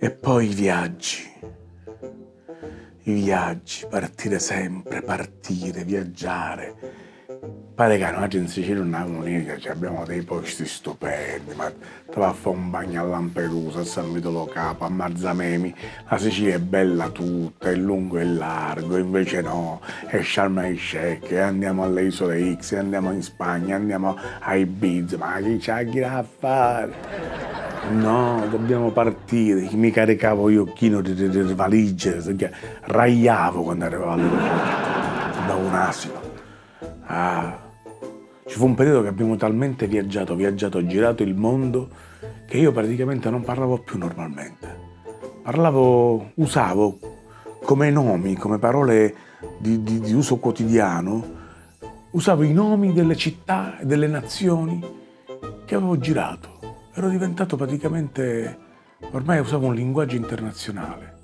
E poi i viaggi, partire sempre, partire, viaggiare. Pare che noi in Sicilia non abbiamo niente, abbiamo dei posti stupendi, ma tu vai a fare un bagno a Lampedusa, a San Vito Lo Capo, a Marzamemi, la Sicilia è bella tutta, è lungo e largo, invece no, è Sharm el Sheikh, e andiamo alle isole X, e andiamo in Spagna, andiamo a Ibiza, ma chi c'ha a fare? No, dobbiamo partire, mi caricavo io chino di valigie, ragliavo quando arrivavo all'aeroporto, sembravo un asino. Ci fu un periodo che abbiamo talmente viaggiato, girato il mondo, che io praticamente non parlavo più normalmente. Usavo come nomi, come parole di uso quotidiano, usavo i nomi delle città e delle nazioni che avevo girato. Ero diventato praticamente, ormai usavo un linguaggio internazionale.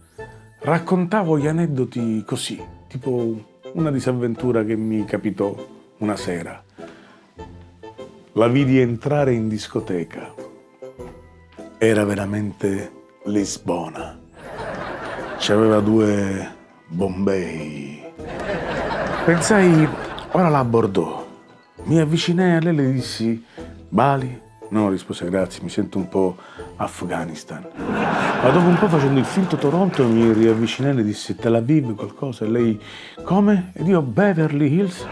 Raccontavo gli aneddoti così, tipo una disavventura che mi capitò una sera. La vidi entrare in discoteca. Era veramente Lisbona. C'aveva 2 Bombay. Pensai, ora la Bordeaux. Mi avvicinai a lei e le dissi, Bali? No, rispose, grazie, mi sento un po' Afghanistan. Ma dopo un po', facendo il finto Toronto, mi riavvicinai e le dissi, Tel Aviv, qualcosa? E lei, come? Ed io, Beverly Hills?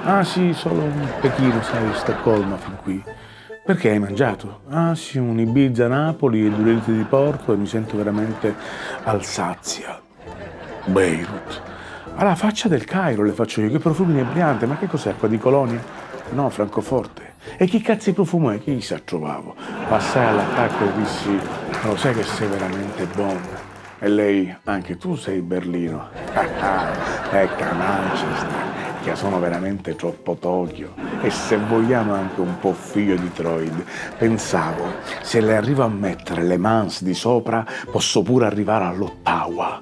Ah sì, solo un Pechino, sai, Stoccolma fin qui. Perché hai mangiato? Ah sì, un Ibiza, Napoli e 2 litri di porco e mi sento veramente Alsazia. Beirut. Alla faccia del Cairo le faccio io, che profumi inebriante, ma che cos'è, acqua di Colonia? No, Francoforte. E chi cazzo di profumo è? Chi sa trovavo? Passai all'attacco e dissi, ma lo sai che sei veramente buono? E lei, anche tu sei Berlino. Ecco, Manchester, che sono veramente troppo Tokyo. E se vogliamo anche un po' figlio di Detroit. Pensavo, se le arrivo a mettere le Mans di sopra, posso pure arrivare all'Ottawa.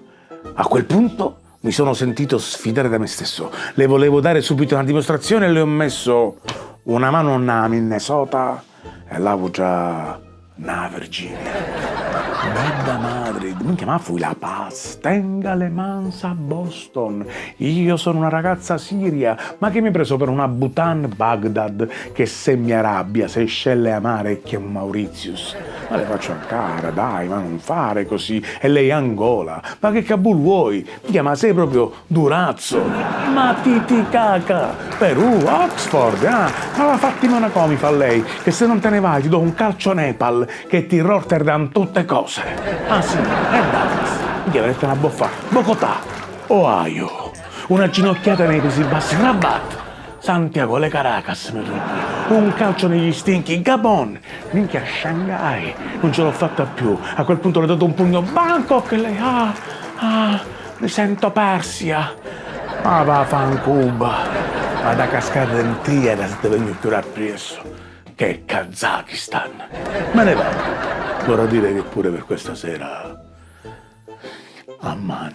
A quel punto mi sono sentito sfidare da me stesso. Le volevo dare subito una dimostrazione e le ho messo una mano a Minnesota e l'avevo già una Virginia. Bella Madrid, minchia, ma fui La Paz, tenga le mans a Boston. Io sono una ragazza siria, ma che mi hai preso per una Bhutan Baghdad, che semi-Arabia, Seychelles Amare, che è un Mauritius. Ma le faccio a cara, dai, ma non fare così. E lei Angola, ma che Kabul vuoi? Minchia, ma sei proprio Durazzo. Ma Titicaca, Perù, Oxford, ma fatti una comi fa lei, che se non te ne vai ti do un calcio a Nepal, che ti Rotterdam tutte cose. Ah sì, Dallas, mi avrete una boffa, Bogotà, Ohio, una ginocchiata nei Paesi Bassi, Rabat, Santiago, le Caracas, un calcio negli stinchi, Gabon, minchia Shanghai, non ce l'ho fatta più, a quel punto le ho dato un pugno, Bangkok, e lei, mi sento Persia, ma va a fancuba, ma da cascare in tiera se deve venire appresso, che Kazakistan, me ne vado. Vorrà dire che pure per questa sera, Amman.